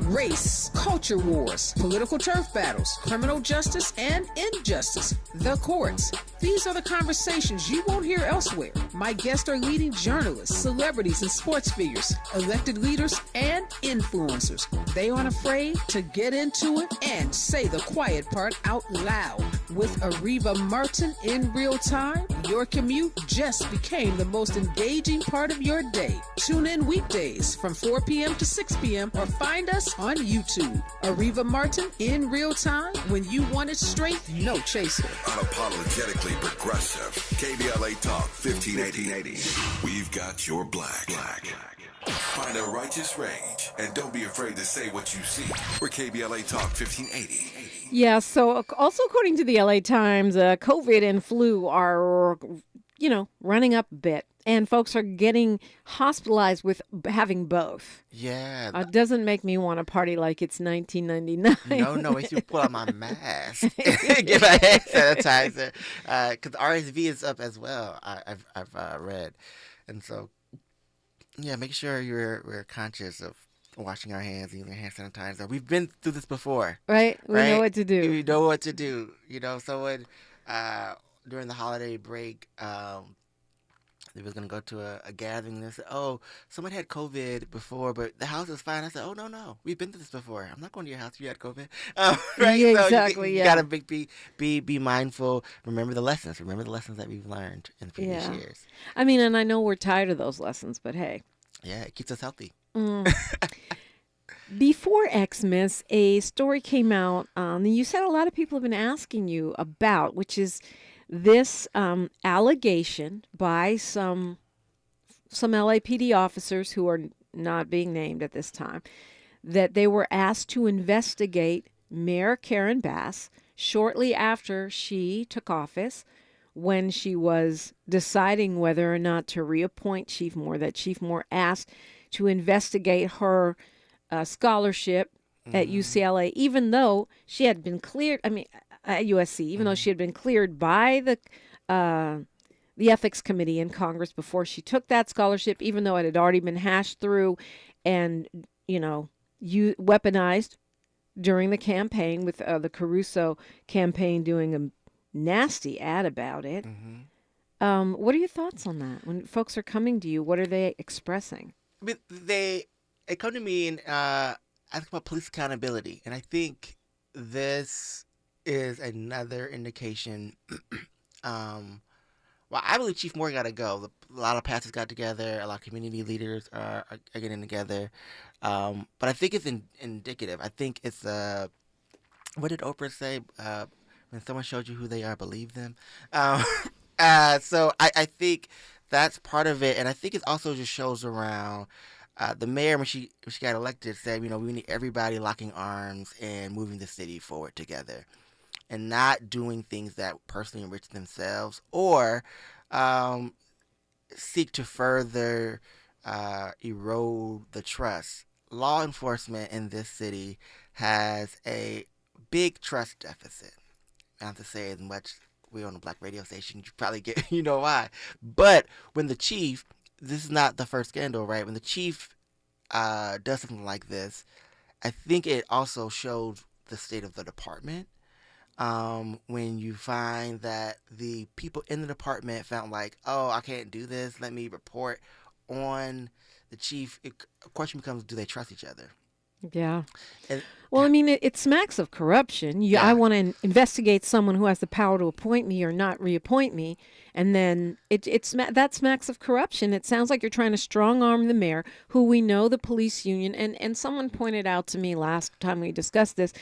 Race, culture wars, political turf battles, criminal justice and injustice, the courts. These are the conversations you won't hear elsewhere. My guests are leading journalists, celebrities, and sports figures, elected leaders, and influencers. They aren't afraid to get into it and say the quiet part out loud. With Ariva Martin in real time, your commute just became the most engaging part of your day. Tune in weekdays from 4 p.m. to 6 p.m. or find us on YouTube. Ariva Martin in real time, when you want it straight, no chaser. Unapologetically progressive. KBLA Talk 1580. We've got your black. Find a righteous rage and don't be afraid to say what you see. We're KBLA Talk 1580. Yeah, so also according to the LA Times, COVID and flu are, running up a bit. And folks are getting hospitalized with having both. Yeah. It doesn't make me want to party like it's 1999. No, makes me pull out my mask, get my hand sanitizer, because RSV is up as well. I've read, and so make sure we're conscious of washing our hands, using hand sanitizer. We've been through this before, right? We know what to do. We know what to do. Someone during the holiday break. They was going to go to a gathering and they said, oh, someone had COVID before, but the house is fine. I said, oh, no. We've been through this before. I'm not going to your house if you had COVID. Right? Yeah, so exactly, you got to be mindful. Remember the lessons. Remember the lessons that we've learned in previous years. I mean, and I know we're tired of those lessons, but hey. Yeah, it keeps us healthy. Before Xmas, a story came out that you said a lot of people have been asking you about, which is this allegation by some LAPD officers who are not being named at this time, that they were asked to investigate Mayor Karen Bass shortly after she took office, when she was deciding whether or not to reappoint Chief Moore, that Chief Moore asked to investigate her scholarship at UCLA, even though she had been cleared, at USC, even though she had been cleared by the ethics committee in Congress before she took that scholarship, even though it had already been hashed through and, weaponized during the campaign, with the Caruso campaign doing a nasty ad about it. What are your thoughts on that? When folks are coming to you, what are they expressing? They come to me and ask about police accountability, and I think this is another indication. I believe Chief Moore got to go. A lot of pastors got together. A lot of community leaders are getting together. But I think it's indicative. I think it's what did Oprah say? When someone showed you who they are, believe them. So I think that's part of it, and I think it also just shows around. The mayor, when she got elected, said, we need everybody locking arms and moving the city forward together, and not doing things that personally enrich themselves or seek to further erode the trust. Law enforcement in this city has a big trust deficit. I have to say as much. We're on a black radio station. You probably get, why. But when the chief, this is not the first scandal, right? When the chief does something like this, I think it also shows the state of the department. When you find that the people in the department found like, oh, I can't do this, let me report on the chief. The question becomes, do they trust each other? Yeah. Well, it smacks of corruption. I want to investigate someone who has the power to appoint me or not reappoint me, and then that smacks of corruption. It sounds like you're trying to strong-arm the mayor, who we know the police union, and someone pointed out to me last time we discussed this,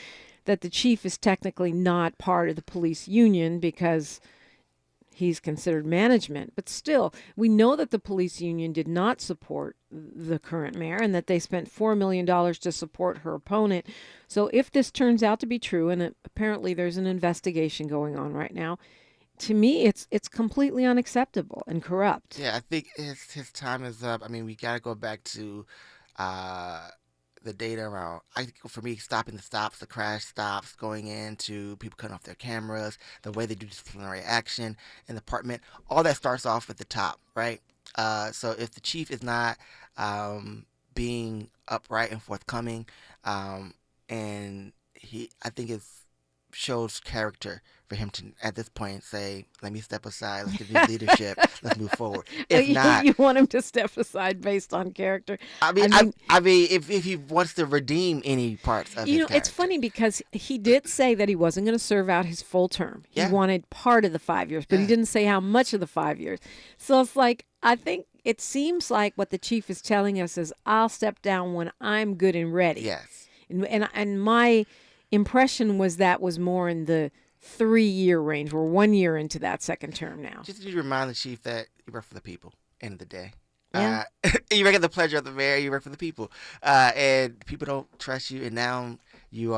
that the chief is technically not part of the police union because he's considered management. But still, we know that the police union did not support the current mayor and that they spent $4 million to support her opponent. So if this turns out to be true, and apparently there's an investigation going on right now, to me, it's completely unacceptable and corrupt. Yeah, I think his time is up. I mean, we got to go back to the data around, I think for me, stopping the stops, the crash stops, going into people cutting off their cameras, the way they do disciplinary action in the department, all that starts off at the top, right? So if the chief is not being upright and forthcoming, and I think it shows character for him to, at this point, say, let me step aside, let's give you leadership, let's move forward. If not, you want him to step aside based on character. I mean, if he wants to redeem any parts of his character. It's funny because he did say that he wasn't going to serve out his full term. He wanted part of the 5 years, but he didn't say how much of the 5 years. So it's like, I think it seems like what the chief is telling us is, I'll step down when I'm good and ready. Yes. And my impression was more in the 3-year range. We're 1 year into that second term now. Just to remind the chief that you work for the people, end of the day. Yeah. You work at the pleasure of the mayor, you work for the people. And people don't trust you, and now you've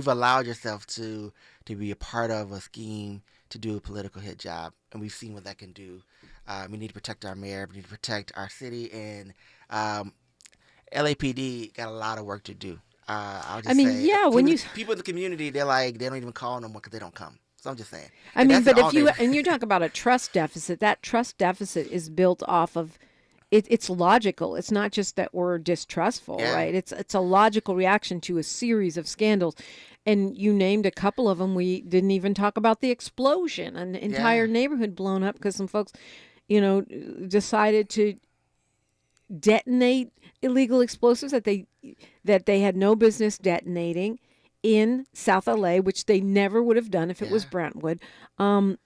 allowed yourself to be a part of a scheme to do a political hit job. And we've seen what that can do. We need to protect our mayor, we need to protect our city, and LAPD got a lot of work to do. I'll just say, people in the community, they're like, they don't even call no more because they don't come. So I'm just saying. But if you talk about a trust deficit, that trust deficit is built off of, it's logical. It's not just that we're distrustful, right? It's a logical reaction to a series of scandals. And you named a couple of them. We didn't even talk about the explosion, an entire neighborhood blown up because some folks, decided to detonate illegal explosives that they had no business detonating in South LA, which they never would have done if it was Brentwood.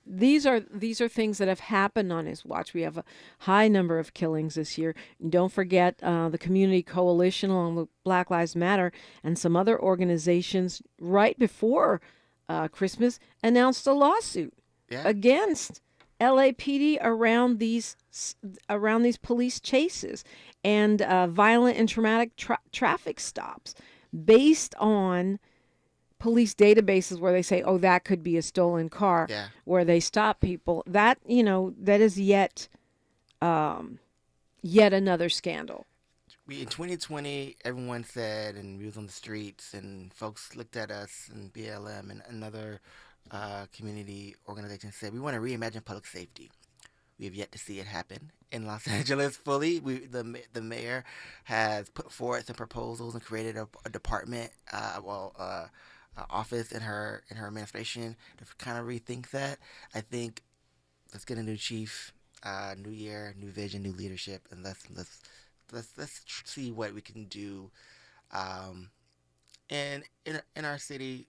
These are things that have happened on his watch. We have a high number of killings this year. And don't forget the Community Coalition along with Black Lives Matter and some other organizations right before Christmas announced a lawsuit against LAPD around these police chases and violent and traumatic traffic stops based on police databases where they say, oh, that could be a stolen car, where they stop people. That, that is yet another scandal. In 2020, everyone said, and we was on the streets, and folks looked at us and BLM and another community organization said, we want to reimagine public safety. We have yet to see it happen in Los Angeles fully. The mayor has put forth some proposals and created a department, office in her administration to kind of rethink that. I think let's get a new chief, new year, new vision, new leadership, and let's see what we can do, in our city,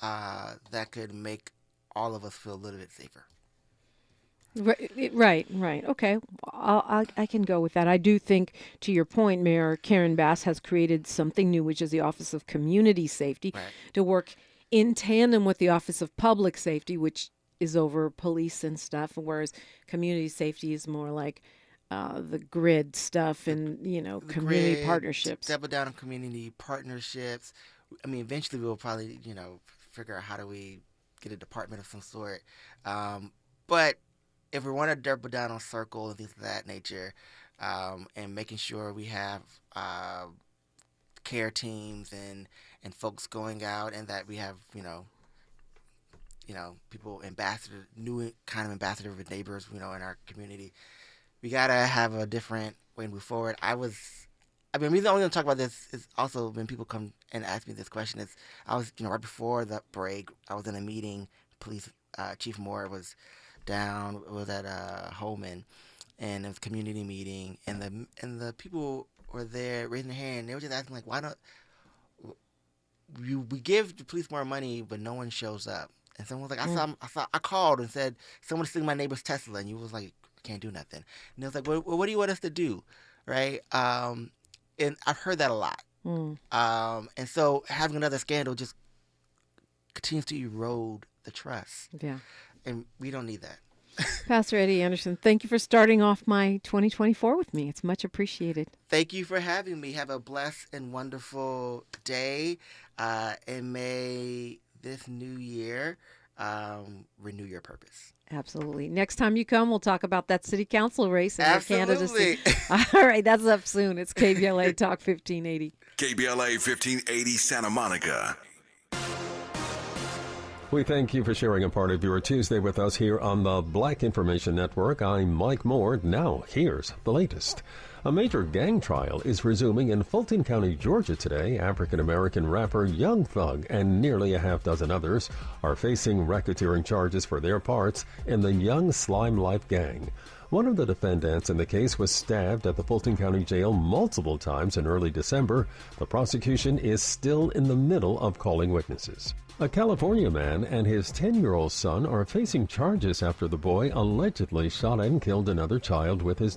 that could make all of us feel a little bit safer. Right. Okay, I can go with that. I do think, to your point, Mayor Karen Bass has created something new, which is the Office of Community Safety, to work in tandem with the Office of Public Safety, which is over police and stuff, whereas community safety is more like the grid stuff and, community partnerships. Double down on community partnerships. I mean, eventually we'll probably, figure out how do we get a department of some sort. But if we want to double down on circle and things of that nature, and making sure we have care teams and folks going out, and that we have people new kind of ambassador with neighbors in our community, we gotta have a different way to move forward. The reason I'm going to talk about this is also when people come and ask me this question is, I was right before the break, I was in a meeting. Police Chief Moore was at Holman, and it was a community meeting, and the people were there raising their hand. They were just asking, like, why don't we give the police more money, but no one shows up? And someone was like, I called and said, someone's stealing my neighbor's Tesla, and you was like, I can't do nothing. And it was like, well, what do you want us to do, right? And I've heard that a lot. And so having another scandal just continues to erode the trust. Yeah. And we don't need that. Pastor Eddie Anderson, thank you for starting off my 2024 with me. It's much appreciated. Thank you for having me. Have a blessed and wonderful day. And may this new year renew your purpose. Absolutely. Next time you come, we'll talk about that city council race and your candidacy. All right, that's up soon. It's KBLA Talk 1580. KBLA 1580 Santa Monica. We thank you for sharing a part of your Tuesday with us here on the Black Information Network. I'm Mike Moore. Now, here's the latest. A major gang trial is resuming in Fulton County, Georgia today. African-American rapper Young Thug and nearly a half dozen others are facing racketeering charges for their parts in the Young Slime Life gang. One of the defendants in the case was stabbed at the Fulton County Jail multiple times in early December. The prosecution is still in the middle of calling witnesses. A California man and his 10-year-old son are facing charges after the boy allegedly shot and killed another child with his